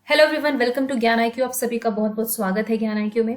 Hello everyone, welcome to ज्ञान IQ. आप सभी का बहुत बहुत स्वागत है ज्ञान आईक्यू में।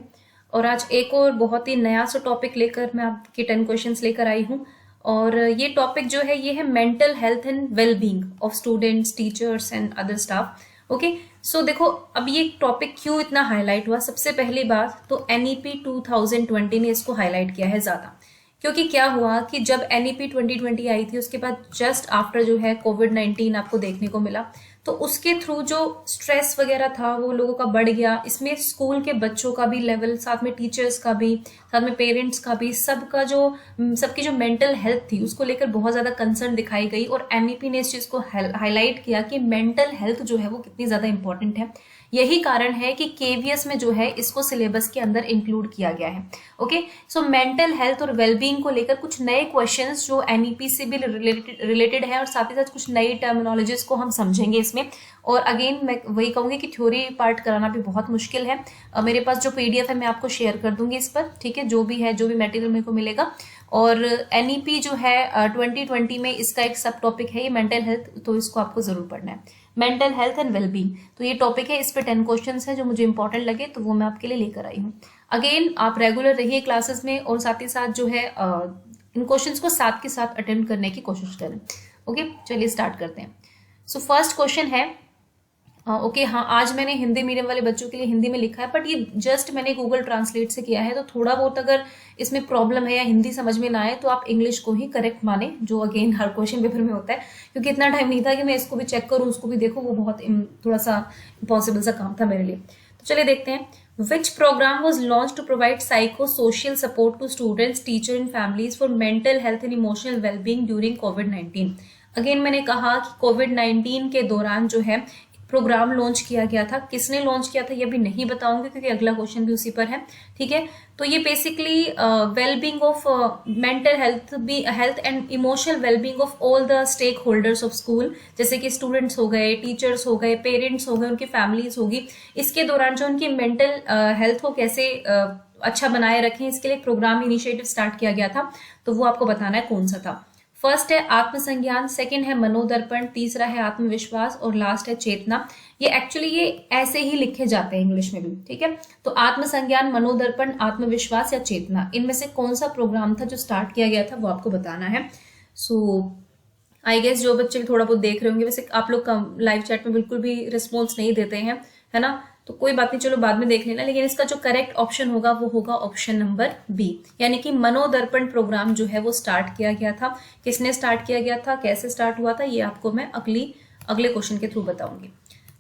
और आज एक और बहुत ही नया सा टॉपिक लेकर मैं आपके 10 क्वेश्चंस लेकर आई हूँ। और ये टॉपिक जो है ये है mental health and well being of students, teachers and other staff. Okay, so देखो अब ये टॉपिक क्यों इतना हाईलाइट हुआ। सबसे पहली बात तो एनईपी 2020 ने इसको हाईलाइट किया है ज्यादा, क्योंकि क्या हुआ कि जब एनईपी 2020 आई थी उसके बाद जस्ट आफ्टर जो है कोविड-19 आपको देखने को मिला, तो उसके थ्रू जो स्ट्रेस वगैरह था वो लोगों का बढ़ गया। इसमें स्कूल के बच्चों का भी लेवल, साथ में टीचर्स का भी, साथ में पेरेंट्स का भी, सबकी जो मेंटल हेल्थ थी उसको लेकर बहुत ज्यादा कंसर्न दिखाई गई। और एनईपी ने इस चीज को हाईलाइट किया कि मेंटल हेल्थ जो है वो कितनी ज्यादा इंपॉर्टेंट है। यही कारण है कि केवीएस में जो है इसको सिलेबस के अंदर इंक्लूड किया गया है। ओके, सो मेंटल हेल्थ और वेलबींग को लेकर कुछ नए क्वेश्चंस जो एनईपी से भी रिलेटेड है, और साथ ही साथ कुछ नई टर्मिनोलॉजीज को हम समझेंगे इसमें। और अगेन मैं वही कहूंगी कि थ्योरी पार्ट कराना भी बहुत मुश्किल है। मेरे पास जो पीडीएफ है मैं आपको शेयर कर दूंगी इस पर, ठीक है, जो भी मटेरियल मेरे को मिलेगा। और एनईपी जो है 2020 में इसका एक सब टॉपिक है ये मेंटल हेल्थ, तो इसको आपको जरूर पढ़ना है। मेंटल हेल्थ एंड वेलबींग, तो ये टॉपिक है, इस पे 10 क्वेश्चंस है जो मुझे इंपॉर्टेंट लगे, तो वो मैं आपके लिए लेकर आई हूँ। अगेन आप रेगुलर रहिए क्लासेस में, और साथ ही साथ जो है इन क्वेश्चंस को साथ के साथ अटेंड करने की कोशिश करें। ओके, चलिए स्टार्ट करते हैं। सो फर्स्ट क्वेश्चन है, ओके हाँ, आज मैंने हिंदी मीडियम वाले बच्चों के लिए हिंदी में लिखा है, बट ये जस्ट मैंने गूगल ट्रांसलेट से किया है, तो थोड़ा बहुत अगर इसमें प्रॉब्लम है या हिंदी समझ में ना आए तो आप इंग्लिश को ही करेक्ट माने, जो अगेन हर क्वेश्चन पेपर में होता है, क्योंकि इतना टाइम नहीं था कि मैं इसको भी चेक करूँ उसको भी देखूँ, वो बहुत थोड़ा सा इम्पॉसिबल सा काम था मेरे लिए। तो चलिए देखते हैं। Which programme was launch to provide psycho social support to students, teacher and families for mental health and emotional wellbeing during कोविड-19। अगेन मैंने कहा कि कोविड-19 के दौरान जो है प्रोग्राम लॉन्च किया गया था। किसने लॉन्च किया था ये भी नहीं बताऊंगी, क्योंकि अगला क्वेश्चन भी उसी पर है, ठीक है। तो ये basically wellbeing of mental health and emotional wellbeing of all the stake holders of school, जैसे कि स्टूडेंट्स हो गए, टीचर्स हो गए, पेरेंट्स हो गए, उनकी फैमिलीज होगी। इसके दौरान जो उनकी मेंटल हेल्थ को कैसे अच्छा बनाए रखें, इसके लिए एक प्रोग्राम इनिशिएटिव स्टार्ट किया गया था, तो वो आपको बताना है कौन सा था। फर्स्ट है आत्मसंज्ञान, सेकंड है मनोदर्पण, तीसरा है आत्मविश्वास, और लास्ट है चेतना। ये एक्चुअली ये ऐसे ही लिखे जाते हैं इंग्लिश में भी, ठीक है। तो आत्मसंज्ञान, मनोदर्पण, आत्मविश्वास या चेतना, इनमें से कौन सा प्रोग्राम था जो स्टार्ट किया गया था, वो आपको बताना है। सो आई गेस जो बच्चे थोड़ा बहुत देख रहे होंगे, वैसे आप लोग लाइव चैट में बिल्कुल भी रिस्पॉन्स नहीं देते हैं, है ना, तो कोई बात नहीं, चलो बाद में देख लेना। लेकिन इसका जो करेक्ट ऑप्शन होगा वो होगा ऑप्शन नंबर बी, यानी कि मनोदर्पण प्रोग्राम जो है वो स्टार्ट किया गया था। किसने स्टार्ट किया गया था, कैसे स्टार्ट हुआ था, ये आपको मैं अगले क्वेश्चन के थ्रू बताऊंगी।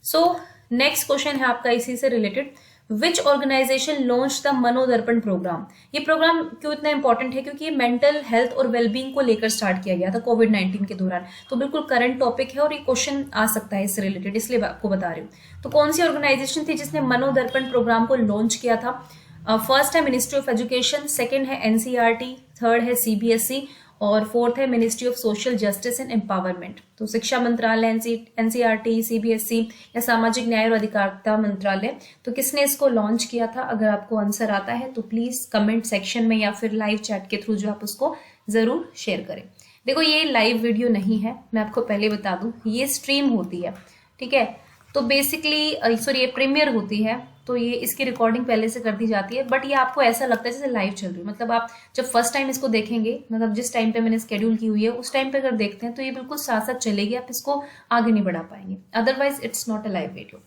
सो नेक्स्ट क्वेश्चन है आपका इसी से related. Which organisation launch the Manodarpan programme. ये प्रोग्राम क्यों इतना इंपॉर्टेंट है, क्योंकि ये मेंटल हेल्थ और वेलबींग को लेकर स्टार्ट किया गया था कोविड-19 के दौरान, तो बिल्कुल करंट टॉपिक है और ये क्वेश्चन आ सकता है इससे रिलेटेड, इसलिए आपको बता रही हूँ। तो कौन सी ऑर्गेनाइजेशन थी जिसने मनोदर्पण प्रोग्राम को लॉन्च किया था। फर्स्ट है मिनिस्ट्री ऑफ एजुकेशन, सेकेंड है एनसीईआरटी, थर्ड है सीबीएसई, और फोर्थ है ministry of social justice and empowerment. तो शिक्षा मंत्रालय, एनसीईआरटी, सीबीएसई या सामाजिक न्याय और अधिकारिता मंत्रालय, तो किसने इसको लॉन्च किया था। अगर आपको आंसर आता है तो प्लीज कमेंट सेक्शन में या फिर लाइव चैट के थ्रू जो आप उसको जरूर शेयर करें। देखो ये लाइव वीडियो नहीं है, मैं आपको पहले बता दूं, ये स्ट्रीम होती है, ठीक है। तो बेसिकली सॉरी, ये प्रीमियर होती है, तो ये इसकी रिकॉर्डिंग पहले से कर दी जाती है, बट ये आपको ऐसा लगता है जैसे लाइव चल रही है। मतलब आप जब फर्स्ट टाइम इसको देखेंगे, मतलब जिस टाइम पे मैंने स्केड्यूल की हुई है उस टाइम पे अगर देखते हैं तो ये बिल्कुल साथ साथ चलेगी, आप इसको आगे नहीं बढ़ा पाएंगे, otherwise it's not a live video.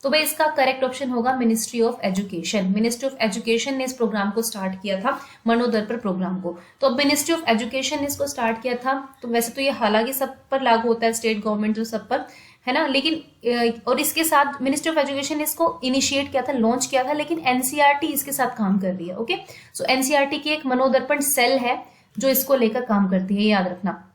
तो भाई इसका करेक्ट ऑप्शन होगा ministry of education. Ministry of education ने इस प्रोग्राम को स्टार्ट किया था, मनोदर्पण प्रोग्राम को। तो अब मिनिस्ट्री ऑफ एजुकेशन ने इसको स्टार्ट किया था, तो वैसे तो ये हालांकि सब पर लागू होता है, स्टेट गवर्नमेंट जो सब पर, है ना, लेकिन और इसके साथ मिनिस्ट्री ऑफ एजुकेशन ने इसको इनिशिएट किया था, लॉन्च किया था, लेकिन एनसीईआरटी इसके साथ काम कर रही है। ओके, सो एनसीईआरटी की एक मनोदर्पण सेल है जो इसको लेकर काम करती है, याद रखना।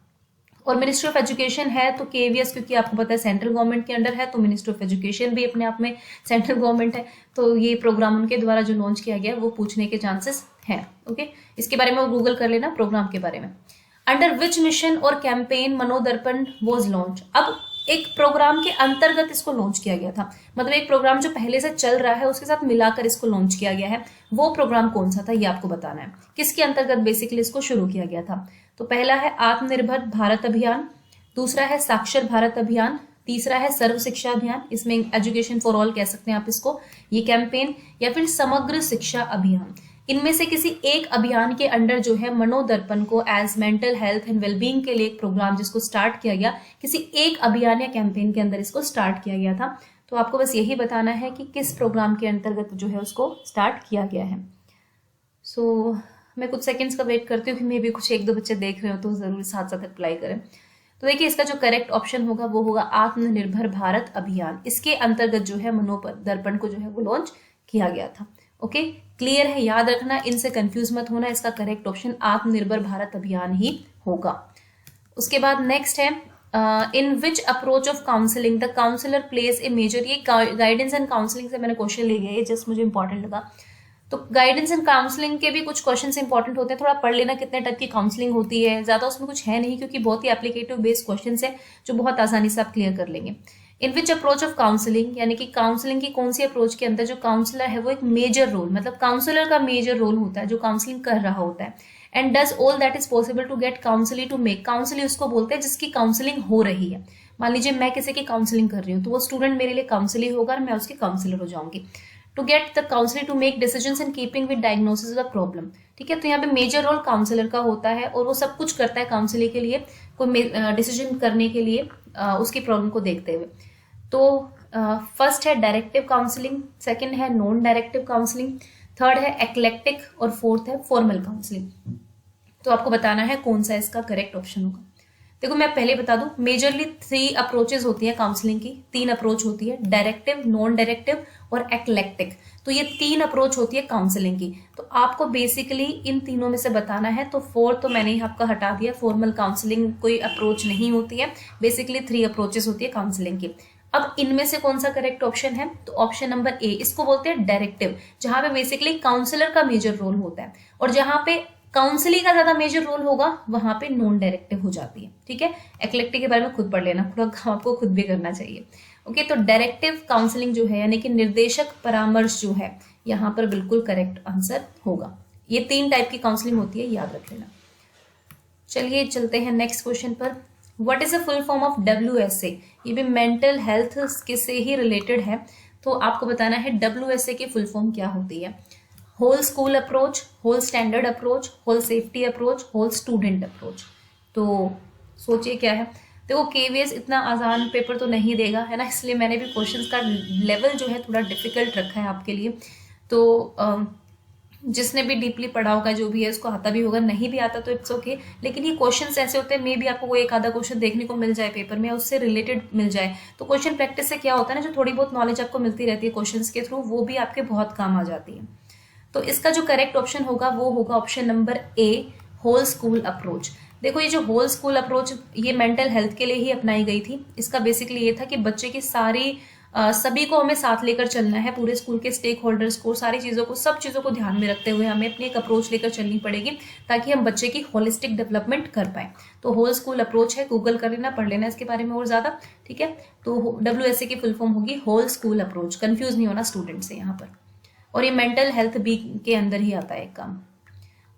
और मिनिस्ट्री ऑफ एजुकेशन है तो केवीएस, क्योंकि आपको पता है सेंट्रल गवर्नमेंट के अंडर है, तो मिनिस्ट्री ऑफ एजुकेशन भी अपने आप में सेंट्रल गवर्नमेंट है, तो ये प्रोग्राम उनके द्वारा जो लॉन्च किया गया वो पूछने के चांसेस हैं। ओके, इसके बारे में वो गूगल कर लेना प्रोग्राम के बारे में। अंडर विच मिशन और कैंपेन मनोदर्पण वॉज लॉन्च। अब एक प्रोग्राम के अंतर्गत इसको लॉन्च किया गया था, मतलब एक प्रोग्राम जो पहले से चल रहा है उसके साथ मिलाकर इसको लॉन्च किया गया है, वो प्रोग्राम कौन सा था ये आपको बताना है। किसके अंतर्गत बेसिकली इसको शुरू किया गया था। तो पहला है आत्मनिर्भर भारत अभियान, दूसरा है साक्षर भारत अभियान, तीसरा है सर्व शिक्षा अभियान, इसमें एजुकेशन फॉर ऑल कह सकते हैं आप इसको, ये कैंपेन, या फिर समग्र शिक्षा अभियान। इनमें से किसी एक अभियान के अंडर जो है मनोदर्पण को as mental health and wellbeing के लिए एक प्रोग्राम जिसको स्टार्ट किया गया, किसी एक अभियान या कैंपेन के अंदर इसको स्टार्ट किया गया था। तो आपको बस यही बताना है कि किस प्रोग्राम के अंतर्गत जो है उसको स्टार्ट किया गया है। सो मैं कुछ सेकंड्स का वेट करती हूँ कि मे भी कुछ एक दो बच्चे देख रहे हो तो जरूर साथ साथ अप्लाई करें। तो देखिए इसका जो करेक्ट ऑप्शन होगा वो होगा आत्मनिर्भर भारत अभियान। इसके अंतर्गत जो है मनोदर्पण को जो है वो लॉन्च किया गया था। ओके, क्लियर है, याद रखना, इनसे कंफ्यूज मत होना, इसका करेक्ट ऑप्शन आत्मनिर्भर भारत अभियान ही होगा। उसके बाद नेक्स्ट है in which approach of counselling the counsellor plays a major, ये गाइडेंस एंड काउंसलिंग से मैंने क्वेश्चन ले लिया, ये जस्ट मुझे इंपॉर्टेंट लगा। तो गाइडेंस एंड काउंसलिंग के भी कुछ क्वेश्चंस इंपॉर्टेंट होते हैं, थोड़ा पढ़ लेना कितने टाइप की काउंसलिंग होती है, ज्यादा उसमें कुछ है नहीं क्योंकि बहुत ही एप्लीकेटिव बेस्ड क्वेश्चंस है जो बहुत आसानी से आप क्लियर कर लेंगे। इन विच अप्रोच ऑफ काउंसलिंग, यानी कि काउंसलिंग की कौन सी अप्रोच के अंदर जो काउंसलर है वो एक मेजर रोल, मतलब काउंसलर का मेजर रोल होता है जो काउंसलिंग कर रहा होता है, and does all that is possible to get counselee to make, counselee उसको बोलते हैं जिसकी काउंसलिंग हो रही है। मान लीजिए मैं किसी की काउंसलिंग कर रही हूँ तो वो स्टूडेंट मेरे लिए काउंसली होगा और मैं उसकी काउंसलर हो जाऊंगी। To get the counsellor to make decisions in keeping with diagnosis of problem, ठीक है। तो यहाँ पे मेजर रोल काउंसलर का होता है और वो सब कुछ करता है काउंसलिंग के लिए, कोई डिसीजन करने के लिए उसकी प्रॉब्लम को देखते हुए। तो फर्स्ट है डायरेक्टिव काउंसलिंग, सेकंड है नॉन डायरेक्टिव काउंसलिंग, थर्ड है एक्लेक्टिक और फोर्थ है फॉर्मल काउंसलिंग। तो आपको बताना है कौन सा इसका करेक्ट ऑप्शन होगा। देखो मैं पहले बता दूं, मेजरली 3 अप्रोचेस होती है काउंसलिंग की, 3 अप्रोच होती है, डायरेक्टिव, नॉन डायरेक्टिव और एक्लेक्टिक। तो ये 3 अप्रोच होती है काउंसलिंग की। तो आपको बेसिकली इन तीनों में से बताना है। तो 4 तो मैंने ही आपका हटा दिया, फॉर्मल काउंसलिंग कोई अप्रोच नहीं होती है, बेसिकली 3 अप्रोचेस होती है काउंसलिंग की। अब इनमें से कौन सा करेक्ट ऑप्शन है, तो ऑप्शन नंबर ए, इसको बोलते हैं डायरेक्टिव, जहां पे बेसिकली काउंसलर का मेजर रोल होता है, और जहां पे काउंसलिंग का ज्यादा मेजर रोल होगा वहां पे नॉन डायरेक्टिव हो जाती है, ठीक है। एक्लेक्टिव के बारे में खुद पढ़ लेना, पूरा काम आपको खुद भी करना चाहिए। ओके, तो डायरेक्टिव काउंसलिंग जो है यानी कि निर्देशक परामर्श जो है, यहाँ पर बिल्कुल करेक्ट आंसर होगा। ये 3 टाइप की काउंसलिंग होती है, याद रख लेना। चलिए चलते हैं नेक्स्ट क्वेश्चन पर। What is the full form of WSA, ये भी मेंटल हेल्थ के से ही रिलेटेड है। तो आपको बताना है WSA की फुल फॉर्म क्या होती है। Whole school approach, whole standard approach, whole safety approach, whole student approach. तो सोचिए क्या है। देखो KVS इतना आसान पेपर तो नहीं देगा, है ना, इसलिए मैंने भी क्वेश्चंस का लेवल जो है थोड़ा डिफिकल्ट रखा है आपके लिए। तो जिसने भी डीपली पढ़ा होगा, जो भी है उसको आता भी होगा, नहीं भी आता तो इट्स ओके। लेकिन ये क्वेश्चंस ऐसे होते हैं, मे भी आपको कोई एक आधा क्वेश्चन देखने को मिल जाए पेपर में, उससे रिलेटेड मिल जाए। तो क्वेश्चन प्रैक्टिस से क्या होता है ना, जो थोड़ी बहुत नॉलेज आपको मिलती रहती है क्वेश्चंस के थ्रू, वो भी आपके बहुत काम आ जाती है। तो इसका जो करेक्ट ऑप्शन होगा वो होगा option number A, whole school approach. देखो ये जो होल स्कूल अप्रोच ये मेंटल हेल्थ के लिए ही अपनाई गई थी। इसका बेसिकली ये था कि बच्चे की सभी को हमें साथ लेकर चलना है, पूरे स्कूल के स्टेक होल्डर्स को, सारी चीजों को, सब चीजों को ध्यान में रखते हुए हमें अपनी एक अप्रोच लेकर चलनी पड़ेगी ताकि हम बच्चे की होलिस्टिक डेवलपमेंट कर पाए। तो होल स्कूल अप्रोच है, गूगल कर लेना, पढ़ लेना इसके बारे में और ज्यादा, ठीक है। तो WSA की फुल फॉर्म होगी होल स्कूल अप्रोच, कंफ्यूज नहीं होना स्टूडेंट से यहाँ पर। और ये मेंटल हेल्थ बी के अंदर ही आता है एक काम।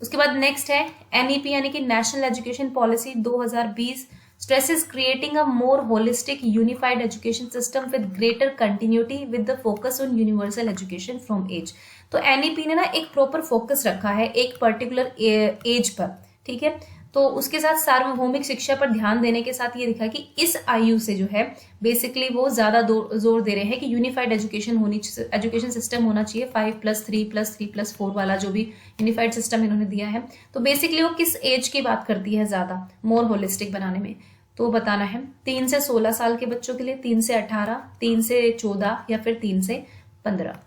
उसके बाद नेक्स्ट है NEP यानी कि national education policy 2020 stresses creating a more holistic unified education system with greater continuity with the focus on universal education from age। तो NEP ने ना एक प्रॉपर फोकस रखा है एक पर्टिकुलर एज पर, ठीक है। तो उसके साथ सार्वभौमिक शिक्षा पर ध्यान देने के साथ ये दिखा कि इस आयु से जो है बेसिकली वो ज्यादा जोर दे रहे हैं कि यूनिफाइड एजुकेशन सिस्टम होना चाहिए, 5+3+3+4 वाला जो भी यूनिफाइड सिस्टम इन्होंने दिया है। तो बेसिकली वो किस एज की बात करती है ज्यादा मोर होलिस्टिक बनाने में, तो बताना है 3 से 16 साल के बच्चों के लिए, 3 से 18, 3 से 14 या फिर 3 से 15।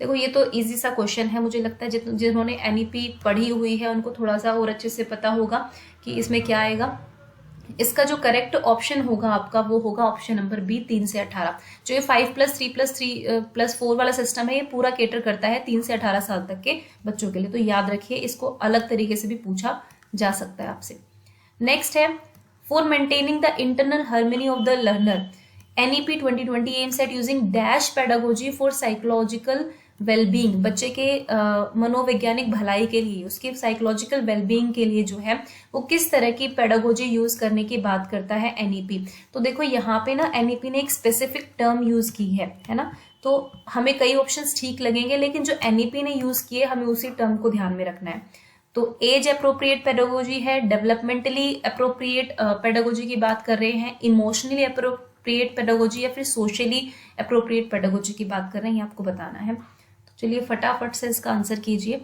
देखो ये तो इजी सा क्वेश्चन है, मुझे लगता है जिन्होंने NEP पढ़ी हुई है उनको थोड़ा सा और अच्छे से पता होगा कि इसमें क्या आएगा। इसका जो करेक्ट ऑप्शन होगा आपका वो होगा ऑप्शन नंबर बी, 3 से 18। जो ये 5+3+3+4 वाला सिस्टम है ये पूरा केटर करता है 3 से 18 साल तक के बच्चों के लिए। तो याद रखिए, इसको अलग तरीके से भी पूछा जा सकता है आपसे। नेक्स्ट है for maintaining the internal harmony of the learner, NEP 2020 aims at using dash pedagogy for psychological wellbeing, बच्चे के मनोवैज्ञानिक भलाई के लिए, उसके साइकोलॉजिकल वेलबींग के लिए जो है वो किस तरह की पेडागोजी यूज करने की बात करता है एनईपी। तो देखो यहाँ पे ना एनईपी ने एक स्पेसिफिक टर्म यूज की है ना, तो हमें कई ऑप्शंस ठीक लगेंगे, लेकिन जो एनईपी ने यूज किए हमें उसी टर्म को ध्यान में रखना है। तो एज अप्रोप्रिएट पेडागोजी है, डेवलपमेंटली अप्रोप्रिएट पेडागोजी की बात कर रहे हैं, इमोशनली अप्रोप्रिएट पेडागोजी या फिर सोशली अप्रोप्रिएट पेडागोजी की बात कर रहे हैं, ये आपको बताना है। तो चलिए फटाफट से इसका आंसर कीजिए।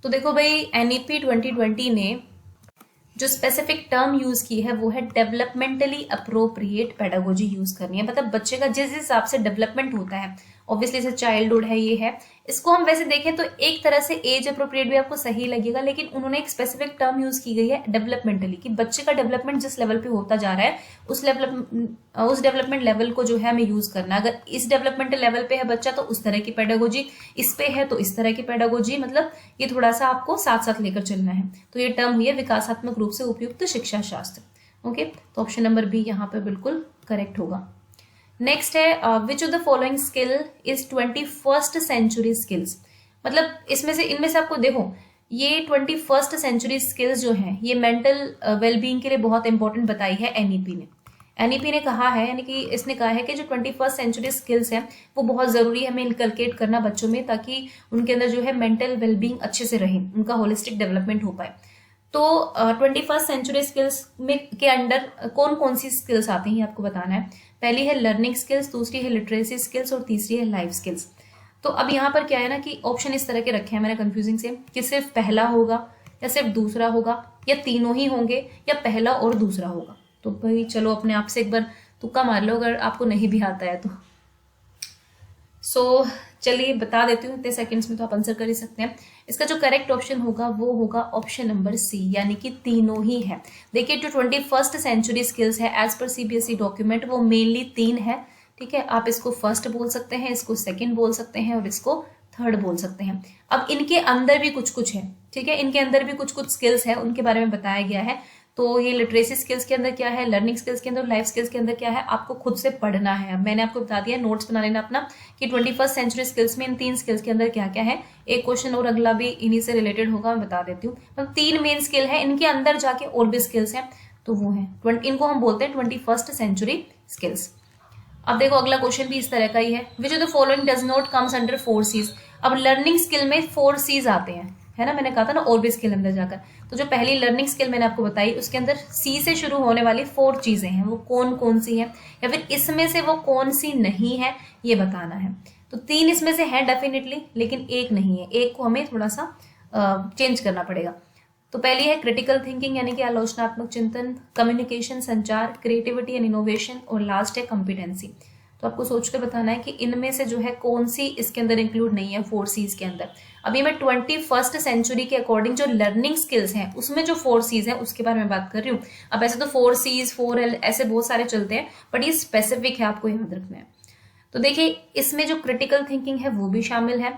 तो देखो भाई एनईपी 2020 ने जो स्पेसिफिक टर्म यूज की है वो है डेवलपमेंटली अप्रोप्रिएट पेडागोजी यूज करनी है, मतलब बच्चे का जिस हिसाब से डेवलपमेंट होता है, ऑब्वियसली जैसे चाइल्डहुड है ये है, इसको हम वैसे देखें तो एक तरह से एज अप्रोप्रिएट भी आपको सही लगेगा, लेकिन उन्होंने एक स्पेसिफिक टर्म यूज की गई है डेवलपमेंटली, कि बच्चे का डेवलपमेंट जिस लेवल पे होता जा रहा है उस डेवलपमेंट लेवल को जो है हमें यूज करना है। अगर इस डेवलपमेंट लेवल पे है बच्चा तो उस तरह की पेडागोजी, इस पे है तो इस तरह की पेडागोजी, मतलब ये थोड़ा सा आपको साथ साथ लेकर चलना है। तो ये टर्म हुई है विकासात्मक रूप से उपयुक्त शिक्षा शास्त्र। ओके, तो ऑप्शन नंबर बी यहाँ पे बिल्कुल करेक्ट होगा। नेक्स्ट है which of the following skill is 21st century skills, मतलब इसमें से इनमें से आपको देखो ये 21st सेंचुरी स्किल्स जो हैं ये मेंटल वेलबींग के लिए बहुत इंपॉर्टेंट बताई है एनईपी ने। एनईपी ने कहा है, यानी कि इसने कहा है कि जो 21st सेंचुरी स्किल्स हैं वो बहुत जरूरी है हमें इनकलकेट करना बच्चों में, ताकि उनके अंदर जो है मेंटल वेलबींग अच्छे से रहे, उनका होलिस्टिक डेवलपमेंट हो पाए। तो 21st सेंचुरी स्किल्स में के अंडर कौन कौन सी स्किल्स आती हैं आपको बताना है। पहली है लर्निंग स्किल्स, दूसरी है लिटरेसी स्किल्स और तीसरी है लाइफ स्किल्स। तो अब यहाँ पर क्या है ना कि ऑप्शन इस तरह के रखे हैं मैंने कंफ्यूजिंग से, कि सिर्फ पहला होगा या सिर्फ दूसरा होगा या तीनों ही होंगे या पहला और दूसरा होगा। तो भाई चलो अपने आप से एक बार तुक्का मार लो अगर आपको नहीं भी आता है तो। सो चलिए बता देती हूँ, इतने सेकंड्स में तो आप आंसर कर ही सकते हैं। इसका जो करेक्ट ऑप्शन होगा वो होगा ऑप्शन नंबर सी, यानी कि तीनों ही है। देखिए जो 21st सेंचुरी स्किल्स है एज पर सीबीएसई डॉक्यूमेंट वो मेनली 3 है, ठीक है। आप इसको फर्स्ट बोल सकते हैं, इसको सेकंड बोल सकते हैं और इसको थर्ड बोल सकते हैं। अब इनके अंदर भी कुछ कुछ है, ठीक है, इनके अंदर भी कुछ कुछ स्किल्स है, उनके बारे में बताया गया है। तो ये लिटरेसी स्किल्स के अंदर क्या है, लर्निंग स्किल्स के अंदर, लाइफ स्किल्स के अंदर क्या है, आपको खुद से पढ़ना है। अब मैंने आपको बता दिया, नोट्स बना लेना अपना कि 21st सेंचुरी स्किल्स में इन 3 स्किल्स के अंदर क्या क्या है। एक क्वेश्चन और अगला भी इन्हीं से रिलेटेड होगा, मैं बता देती हूँ। मतलब 3 मेन स्किल है, इनके अंदर जाके और भी स्किल्स हैं, तो वो है इनको हम बोलते हैं 21st सेंचुरी स्किल्स। अब देखो अगला क्वेश्चन भी इस तरह का ही है, which of the following does not comes under 4 C's। अब लर्निंग स्किल में 4 C's आते हैं, है ना, मैंने कहा था ना और भी स्किल अंदर जाकर। तो जो पहली लर्निंग स्किल मैंने आपको बताई उसके अंदर सी से शुरू होने वाली 4 चीजें हैं, वो कौन कौन सी हैं, या फिर इसमें से वो कौन सी नहीं है ये बताना है। तो 3 इसमें से है डेफिनेटली, लेकिन एक नहीं है, एक को हमें थोड़ा सा चेंज करना पड़ेगा। तो पहली है क्रिटिकल थिंकिंग यानी कि आलोचनात्मक चिंतन, कम्युनिकेशन संचार, क्रिएटिविटी एंड इनोवेशन, और लास्ट है कॉम्पिटेंसी। तो आपको सोचकर बताना है कि इनमें से जो है कौन सी इसके अंदर इंक्लूड नहीं है 4 C's के अंदर। अभी मैं 21st सेंचुरी के अकॉर्डिंग जो लर्निंग स्किल्स हैं उसमें जो 4 C's हैं उसके बारे में बात कर रही हूँ। अब ऐसे तो 4 C's 4L ऐसे बहुत सारे चलते हैं, बट ये स्पेसिफिक है, आपको याद रखना है। तो देखिए इसमें जो क्रिटिकल थिंकिंग है वो भी शामिल है,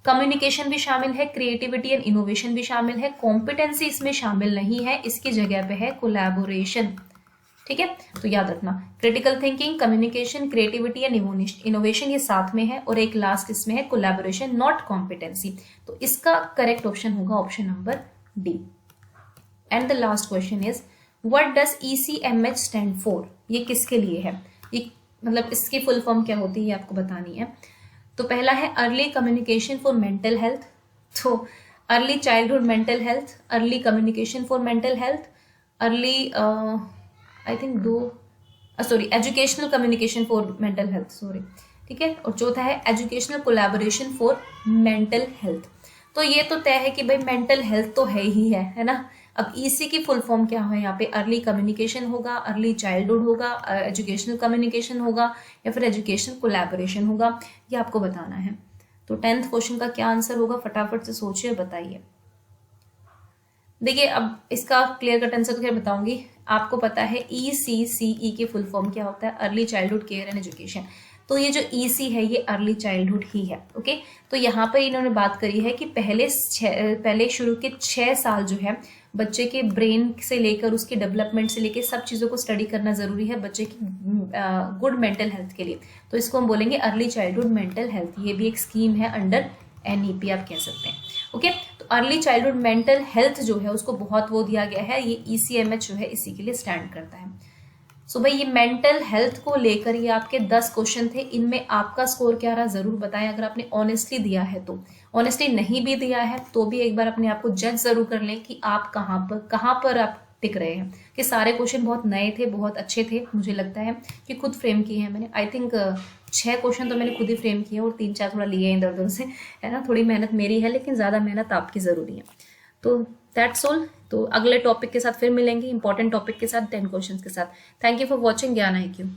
कम्युनिकेशन भी शामिल है, क्रिएटिविटी एंड इनोवेशन भी शामिल है, कॉम्पिटेंसी इसमें शामिल नहीं है, इसकी जगह पे है कोलैबोरेशन, ठीक है। तो याद रखना critical thinking, communication, creativity and innovation ये साथ में है, और एक लास्ट इसमें है कोलैबोरेशन नॉट कॉम्पिटेंसी। तो इसका करेक्ट ऑप्शन होगा option number D. And the last question is what does ECMH stand for, ये किसके लिए है, ये मतलब इसकी फुल फॉर्म क्या होती है आपको बतानी है। तो पहला है early communication for mental health, तो early childhood mental health, early communication for mental health, early I think educational communication for mental health, sorry, ठीक है। और चौथा है educational collaboration for mental health. तो ये तो तय है कि भाई मेंटल हेल्थ तो है ही है ना। अब EC की फुल फॉर्म क्या है यहाँ पे, अर्ली कम्युनिकेशन होगा, अर्ली चाइल्डहुड होगा, एजुकेशनल कम्युनिकेशन होगा, या फिर एजुकेशनल कोलैबोरेशन होगा, ये आपको बताना है। तो 10th क्वेश्चन का क्या आंसर होगा, फटाफट से सोचिए और बताइए। देखिए अब इसका क्लियर कट आंसर तो क्या बताऊंगी, आपको पता है ECCE की फुल फॉर्म क्या होता है, early childhood care and education. तो ये जो EC है ये अर्ली चाइल्डहुड ही है, ओके। तो यहाँ पर इन्होंने बात करी है कि पहले शुरू के 6 साल जो है बच्चे के ब्रेन से लेकर उसके डेवलपमेंट से लेकर सब चीज़ों को स्टडी करना ज़रूरी है बच्चे की गुड मेंटल हेल्थ के लिए। तो इसको हम बोलेंगे अर्ली चाइल्डहुड मेंटल हेल्थ। ये भी एक स्कीम है अंडर NEP आप कह सकते हैं। ओके, तो अर्ली चाइल्डहुड मेंटल हेल्थ जो है उसको बहुत वो दिया गया है, ये ECMH जो है इसी के लिए स्टैंड करता है। सो भाई ये मेंटल हेल्थ को लेकर ये आपके 10 क्वेश्चन थे, इनमें आपका स्कोर क्या रहा जरूर बताएं। अगर आपने ऑनेस्टली दिया है तो, ऑनेस्टली नहीं भी दिया है तो भी एक बार अपने आप को जज जरूर कर लें कि आप कहाँ पर आप टिक रहे हैं। कि सारे क्वेश्चन बहुत नए थे, बहुत अच्छे थे, मुझे लगता है कि खुद फ्रेम किए हैं मैंने। आई थिंक 6 क्वेश्चन तो मैंने खुद ही फ्रेम किए और 3-4 थोड़ा लिए हैं इधर उधर से, है ना। थोड़ी मेहनत मेरी है लेकिन ज़्यादा मेहनत आपकी ज़रूरी है। तो दैट्स ऑल। तो अगले टॉपिक के साथ फिर मिलेंगे, इंपॉर्टेंट टॉपिक के साथ, 10 क्वेश्चंस के साथ। थैंक यू फॉर वॉचिंग ज्ञान IQ।